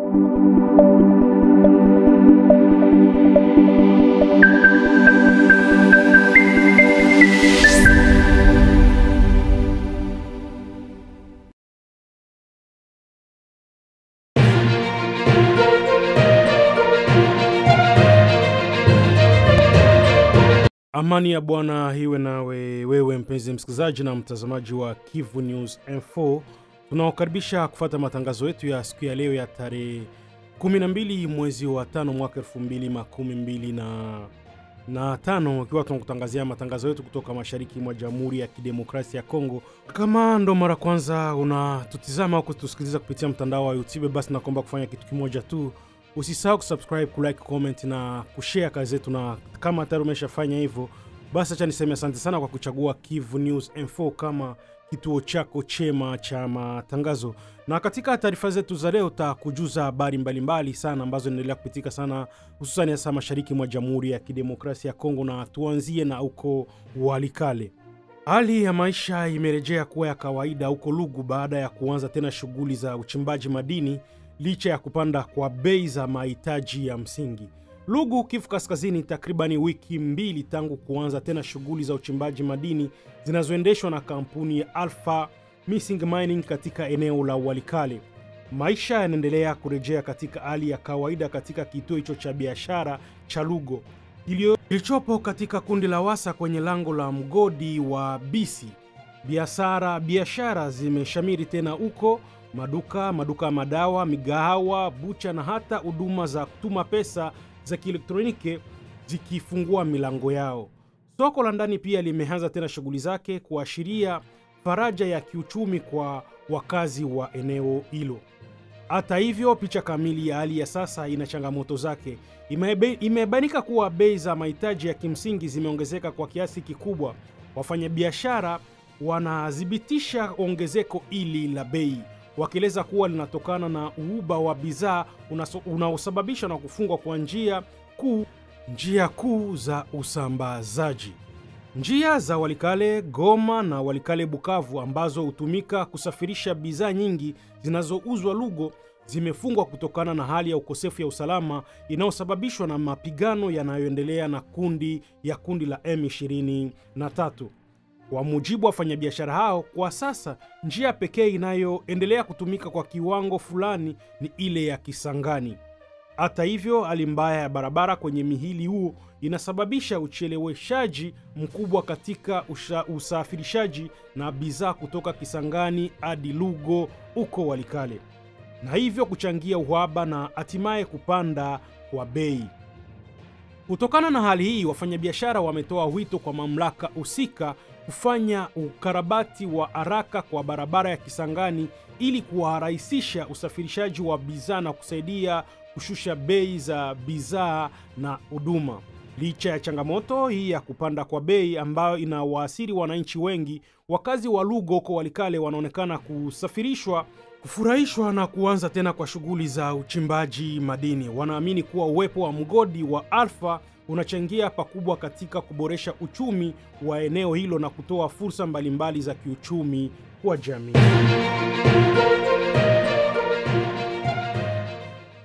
Amani ya Bwana iwe nawe wewe mpenzi msikilizaji na mtazamaji wa Kivu News Info. Tunawakaribisha kufuata matangazo yetu ya siku ya leo ya tarehe 12 mwezi wa 5 mwaka 2025, ikiwa tunakutangazia matangazo yetu kutoka mashariki mwa Jamhuri ya Kidemokrasia ya Kongo. Kama ndo mara kwanza unatutizama au kutusikiliza kupitia mtandao wa YouTube, basi naomba kufanya kitu kimoja tu. Usisahau kusubscribe, kulike, comment na kushare kazi zetu, na kama tayari umeshafanya hivyo, basi acha niseme asante sana kwa kuchagua Kivu News Info kama kituo chako chema cha matangazo. Na katika taarifa zetu za leo tutakujuza habari mbalimbali sana ambazo zinaendelea kupitika sana hususan hasa mashariki mwa Jamhuri ya Kidemokrasia ya Kongo, na tuanzie na uko Walikale. Hali ya maisha imerejea kuwa ya kawaida huko Lugu baada ya kuanza tena shughuli za uchimbaji madini licha ya kupanda kwa bei za mahitaji ya msingi. Lugu, Kivu Kaskazini, takribani wiki mbili tangu kuanza tena shughuli za uchimbaji madini zinazoendeshwa na kampuni ya Alpha Missing Mining katika eneo la Walikale. Maisha yanaendelea kurejea katika hali ya kawaida katika kituo hicho cha biashara cha Lugo kilichopo katika kundi la Wasa kwenye lango la mgodi wa Bisi. Biashara zimeshamiri tena huko, maduka madawa, migahawa, bucha na hata huduma za kutuma pesa za kielektroniki zikifungua milango yao. Soko la ndani pia limeanza tena shughuli zake kuashiria faraja ya kiuchumi kwa wakazi wa eneo hilo. Hata hivyo, picha kamili ya hali ya sasa ina changamoto zake. Imebainika kuwa bei za mahitaji ya kimsingi zimeongezeka kwa kiasi kikubwa. Wafanyabiashara wanadhibitisha ongezeko hili la bei, wakieleza kuwa linatokana na uhaba wa bidhaa unaosababishwa na kufungwa kwa njia kuu za usambazaji. Njia za Walikale Goma na Walikale Bukavu ambazo hutumika kusafirisha bidhaa nyingi zinazouzwa Lugo zimefungwa kutokana na hali ya ukosefu ya usalama inayosababishwa na mapigano yanayoendelea na kundi la M23. Kwa mujibu wa wafanyabiashara hao, kwa sasa njia pekee inayoendelea kutumika kwa kiwango fulani ni ile ya Kisangani. Hata hivyo, hali mbaya ya barabara kwenye mihili huo inasababisha ucheleweshaji mkubwa katika usafirishaji na bidhaa kutoka Kisangani hadi Lugo huko Walikale, na hivyo kuchangia uhaba na hatimaye kupanda kwa bei. Kutokana na hali hii, wafanyabiashara wametoa wito kwa mamlaka husika kufanya ukarabati wa haraka kwa barabara ya Kisangani ili kuwarahisisha usafirishaji wa bidhaa na kusaidia kushusha bei za bidhaa na huduma. Licha ya changamoto hii ya kupanda kwa bei ambayo inawaasiri wananchi wengi, wakazi wa Lugo huko Walikale wanaonekana kufurahishwa na kuanza tena kwa shughuli za uchimbaji madini. Wanaamini kuwa uwepo wa mgodi wa Alpha unachangia pakubwa katika kuboresha uchumi wa eneo hilo na kutoa fursa mbalimbali za kiuchumi kwa jamii.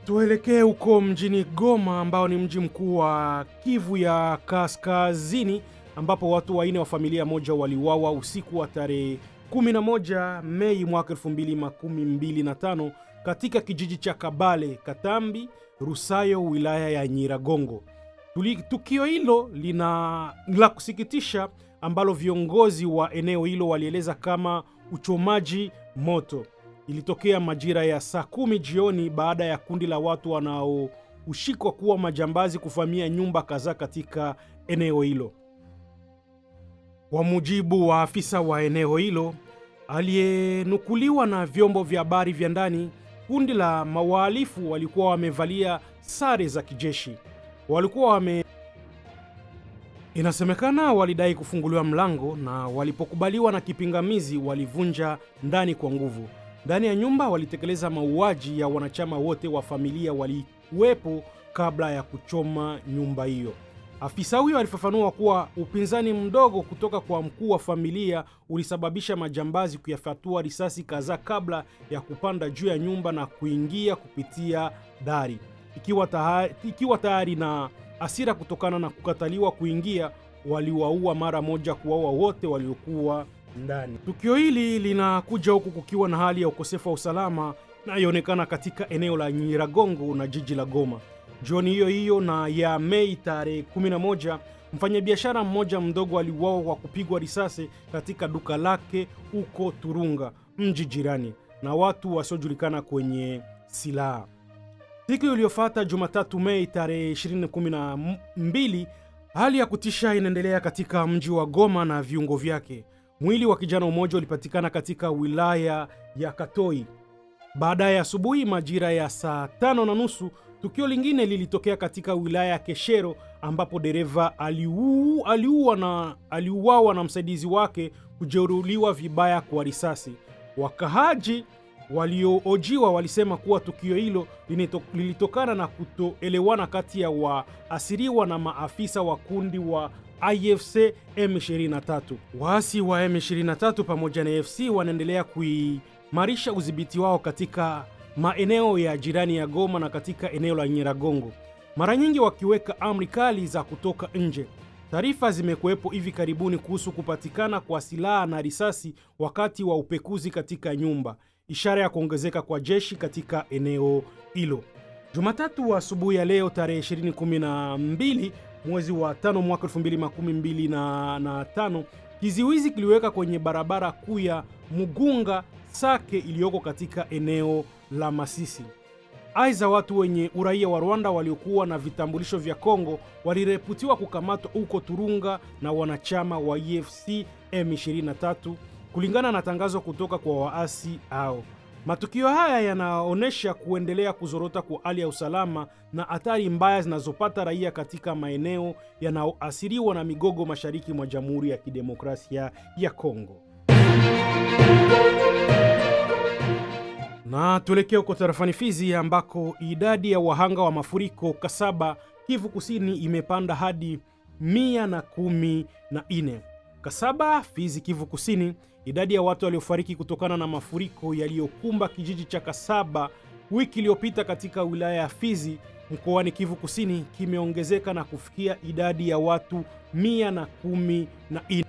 Tuelekee huko mjini Goma ambao ni mji mkuu wa Kivu ya Kaskazini, ambapo watu 4 wa familia moja waliuawa usiku wa tarehe 11 Mei mwaka 2025 katika kijiji cha Kabale, Katambi, Rusayo, wilaya ya Nyiragongo. Tukio hilo la kusikitisha ambalo viongozi wa eneo hilo walieleza kama uchomaji moto ilitokea majira ya saa 10 jioni baada ya kundi la watu wanaoshikwa kuwa majambazi kuvamia nyumba kadhaa katika eneo hilo. Kwa mujibu wa afisa wa eneo hilo aliyenukuliwa na vyombo vya habari vya ndani, kundi la mawahalifu walikuwa wamevalia sare za kijeshi. Inasemekana walidai kufunguliwa mlango, na walipokubaliwa na kipingamizi walivunja ndani kwa nguvu. Ndani ya nyumba walitekeleza mauaji ya wanachama wote wa familia walikuwepo kabla ya kuchoma nyumba hiyo. Afisa huyo alifafanua kuwa upinzani mdogo kutoka kwa mkuu wa familia ulisababisha majambazi kuyafyatua risasi kadhaa kabla ya kupanda juu ya nyumba na kuingia kupitia dari. Ikiwa tayari na hasira kutokana na kukataliwa kuingia, waliwaua mara moja, kuwaua wote waliokuwa ndani. Tukio hili linakuja huku kukiwa na hali ya ukosefu wa usalama inayoonekana katika eneo la Nyiragongo na jiji la Goma. Jioni hiyo hiyo na ya Mei tarehe 11, mfanyabiashara mmoja mdogo aliuawa kwa kupigwa risasi katika duka lake huko Turunga, mji jirani, na watu wasiojulikana kwenye silaha. Siku iliyofuata, Jumatatu Mei tarehe 2012, hali ya kutisha inaendelea katika mji wa Goma na viungo vyake. Mwili wa kijana mmoja ulipatikana katika wilaya ya Katoi. Baadaye asubuhi majira ya saa 5:30, tukio lingine lilitokea katika wilaya ya Keshero ambapo dereva aliuawa na msaidizi wake kujeruhiwa vibaya kwa risasi. Wakahaji walioojiwa walisema kuwa tukio hilo lilitokana na kutoelewana kati ya waasiriwa na maafisa wa kundi wa AFC M23. Waasi wa M23 pamoja na AFC wanaendelea kuimarisha udhibiti wao katika maeneo ya jirani ya Goma na katika eneo la Nyiragongo, mara nyingi wakiweka amri kali za kutoka nje. Taarifa zimekuwepo hivi karibuni kuhusu kupatikana kwa silaha na risasi wakati wa upekuzi katika nyumba, ishara ya kuongezeka kwa jeshi katika eneo hilo. Jumatatu asubuhi ya leo tarehe 2012 mwezi wa 5 mwaka 2025, kiziwizi kiliweka kwenye barabara kuu ya Mugunga Sake iliyoko katika eneo la Masisi. Aidha, watu wenye uraia wa Rwanda waliokuwa na vitambulisho vya Kongo walireputiwa kukamatwa huko Turunga na wanachama wa AFC M23 kulingana na tangazo kutoka kwa waasi hao. Matukio haya yanaonesha kuendelea kuzorota kwa hali ya usalama na hatari mbaya zinazopata raia katika maeneo yanayoathiriwa na migogo mashariki mwa Jamhuri ya Kidemokrasia ya Kongo. Na tuelekea huko tarafani Fizi ambako idadi ya wahanga wa mafuriko Kasaba, Kivu Kusini imepanda hadi 114. Kasaba, Fizi, Kivu Kusini, idadi ya watu waliofariki kutokana na mafuriko yaliyokumba kijiji cha Kasaba wiki iliyopita katika wilaya ya Fizi mkoani Kivu Kusini kimeongezeka na kufikia idadi ya watu 114.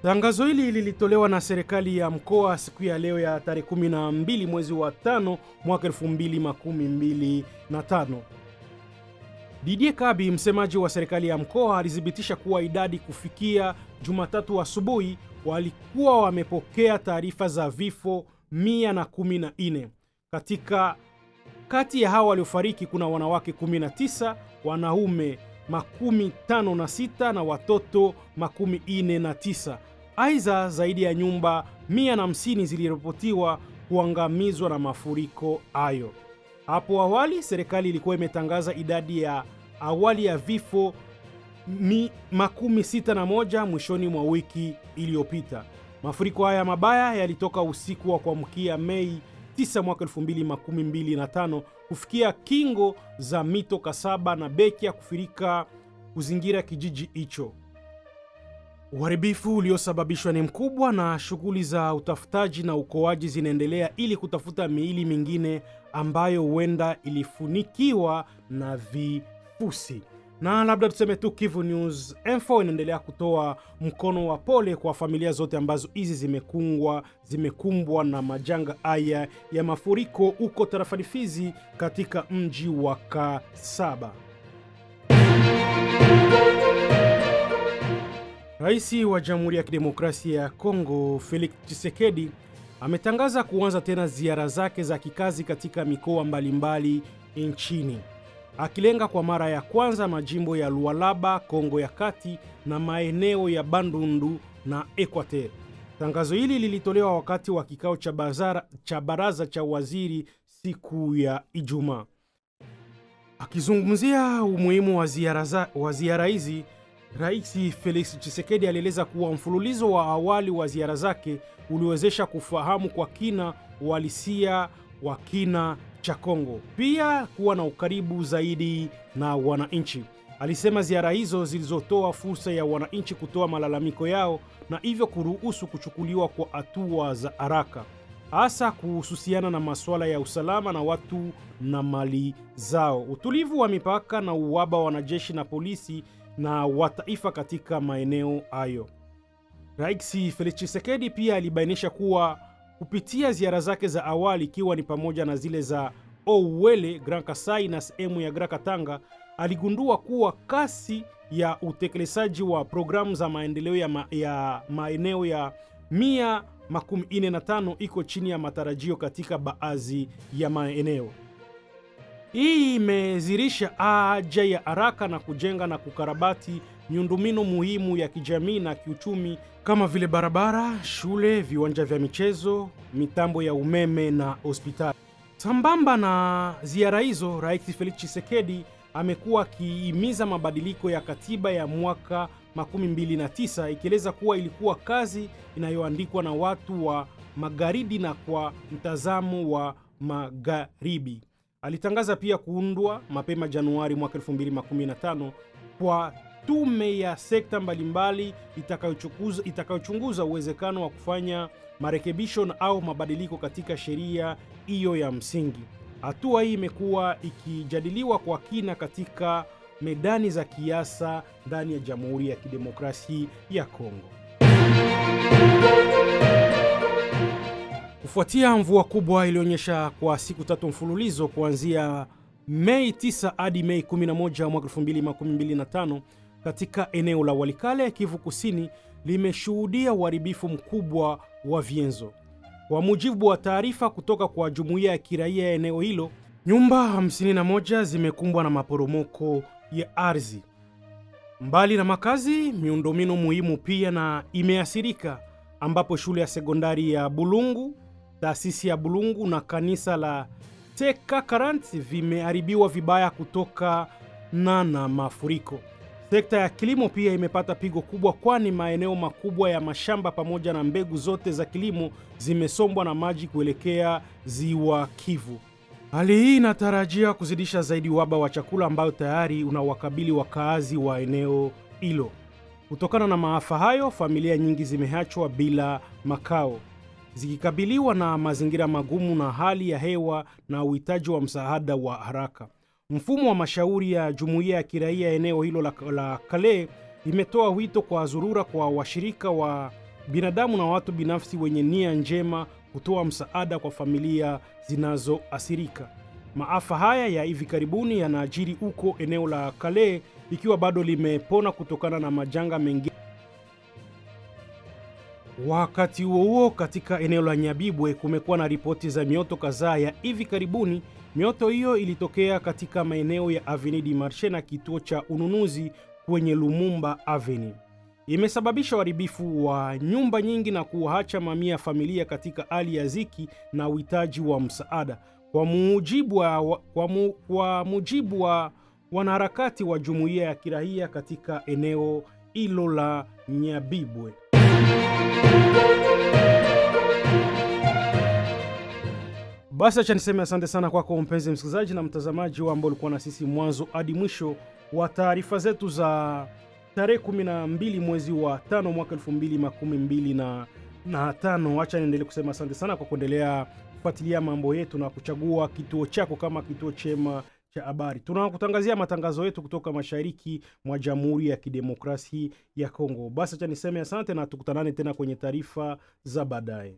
Tangazo hili lilitolewa na serikali ya mkoa siku ya leo ya tarehe 12 mwezi wa 5 mwaka 2025. Didier Kabi, msemaji wa serikali ya mkoa, alithibitisha kuwa idadi kufikia Jumatatu asubuhi walikuwa wamepokea taarifa za vifo 114. Kati ya hao waliofariki kuna wanawake 19, wanaume 56 na watoto 49. Aidha, zaidi ya nyumba 150 ziliripotiwa kuangamizwa na mafuriko hayo. Hapo awali serikali ilikuwa imetangaza idadi ya awali ya vifo 61 mwishoni mwa wiki iliyopita. Mafuriko haya mabaya yalitoka usiku wa kuamkia Mei 9 mwaka 2025 kufikia kingo za mito Kasaba na Bekia kufurika kuzingira kijiji hicho. Uharibifu uliosababishwa ni mkubwa na shughuli za utafutaji na ukoaji zinaendelea ili kutafuta miili mingine ambayo huenda ilifunikiwa na vifusi. Na labda tuseme tu Kivu News Info inaendelea kutoa mkono wa pole kwa familia zote ambazo hizi zimekumbwa na majanga haya ya mafuriko huko tarafani Fizi katika mji wa Kasaba. Rais wa Jamhuri ya Kidemokrasia ya Kongo Felix Tshisekedi ametangaza kuanza tena ziara zake za kikazi katika mikoa mbalimbali nchini, akilenga kwa mara ya kwanza majimbo ya Lualaba, Kongo ya Kati na maeneo ya Bandundu na Equateur. Tangazo hili lilitolewa wakati wa kikao cha baraza cha waziri siku ya Ijumaa. Akizungumzia umuhimu wa ziara hizi, Rais Felix Tshisekedi alieleza kuwa mfululizo wa awali wa ziara zake uliwezesha kufahamu kwa kina uhalisia wa kina cha Kongo, pia kuwa na ukaribu zaidi na wananchi. Alisema ziara hizo zilizotoa fursa ya wananchi kutoa malalamiko yao na hivyo kuruhusu kuchukuliwa kwa hatua za haraka, hasa kuhusiana na masuala ya usalama na watu na mali zao, utulivu wa mipaka na uhaba wa wanajeshi na polisi na wa taifa katika maeneo hayo. Rais Felix Tshisekedi pia alibainisha kuwa kupitia ziara zake za awali, ikiwa ni pamoja na zile za Ouele, Grand Kasai na sehemu ya Grand Katanga, aligundua kuwa kasi ya utekelezaji wa programu za maendeleo ya maeneo ya 145 iko chini ya matarajio katika baadhi ya maeneo. Hii imezirisha haja ya haraka na kujenga na kukarabati miundombinu muhimu ya kijamii na kiuchumi kama vile barabara, shule, viwanja vya michezo, mitambo ya umeme na hospitali. Sambamba na ziara hizo, Rais Felix Tshisekedi amekuwa akihimiza mabadiliko ya katiba ya mwaka 2029, ikieleza kuwa ilikuwa kazi inayoandikwa na watu wa magharibi na kwa mtazamo wa magharibi. Alitangaza pia kuundwa mapema Januari mwaka 2015 kwa tume ya sekta mbalimbali itakayochunguza uwezekano wa kufanya marekebisho au mabadiliko katika sheria hiyo ya msingi. Hatua hii imekuwa ikijadiliwa kwa kina katika medani za kisiasa ndani ya Jamhuri ya Kidemokrasia ya Kongo. Kufuatia mvua kubwa ilionyesha kwa siku 3 mfululizo kuanzia Mei 9 hadi Mei 11 mwaka 2025 katika eneo la Walikale, Kivu Kusini, limeshuhudia uharibifu mkubwa wa vyanzo. Kwa mujibu wa taarifa kutoka kwa jumuiya ya kiraia ya eneo hilo, nyumba 51 zimekumbwa na maporomoko ya ardhi. Mbali na makazi, miundombinu muhimu pia na imeathirika, ambapo shule ya sekondari ya Bulungu, taasisi ya Bulungu na kanisa la Teka Karant vimeharibiwa vibaya kutokana na mafuriko. Sekta ya kilimo pia imepata pigo kubwa, kwani maeneo makubwa ya mashamba pamoja na mbegu zote za kilimo zimesombwa na maji kuelekea ziwa Kivu. Hali hii inatarajia kuzidisha zaidi uhaba wa chakula ambao tayari unawakabili wakaazi wa eneo hilo. Kutokana na maafa hayo, familia nyingi zimeachwa bila makao, zikikabiliwa na mazingira magumu na hali ya hewa na uhitaji wa msaada wa haraka. Mfumo wa mashauri ya jumuiya ya kiraia eneo hilo la Kale imetoa wito kwa dharura kwa washirika wa binadamu na watu binafsi wenye nia njema kutoa msaada kwa familia zinazoathirika. Maafa haya ya hivi karibuni yanajiri huko eneo la Kale ikiwa bado limepona kutokana na majanga mengi. Wakati huo katika eneo la Nyabibwe kumekuwa na ripoti za mioto kadhaa ya hivi karibuni. Mioto hiyo ilitokea katika maeneo ya Avenue du Marché na kituo cha ununuzi kwenye Lumumba Avenue. Imesababisha uharibifu wa nyumba nyingi na kuacha mamia ya familia katika hali ya ziki na uhitaji wa msaada. Kwa mujibu wa wanaharakati wa jumuiya ya kiraia katika eneo hilo la Nyabibwe. Basi acha niseme asante sana kwako mpenzi msikilizaji na mtazamaji ambao ulikuwa na sisi mwanzo hadi mwisho wa taarifa zetu za tarehe 12 mwezi wa 5 mwaka 2025. Acha niendelee kusema asante sana kwa kuendelea kufuatilia mambo yetu na kuchagua kituo chako kama kituo chema cha habari. Tunakutangazia matangazo yetu kutoka mashariki mwa Jamhuri ya Kidemokrasia ya Kongo. Basi acha niseme asante na tukutanane tena kwenye taarifa za baadaye.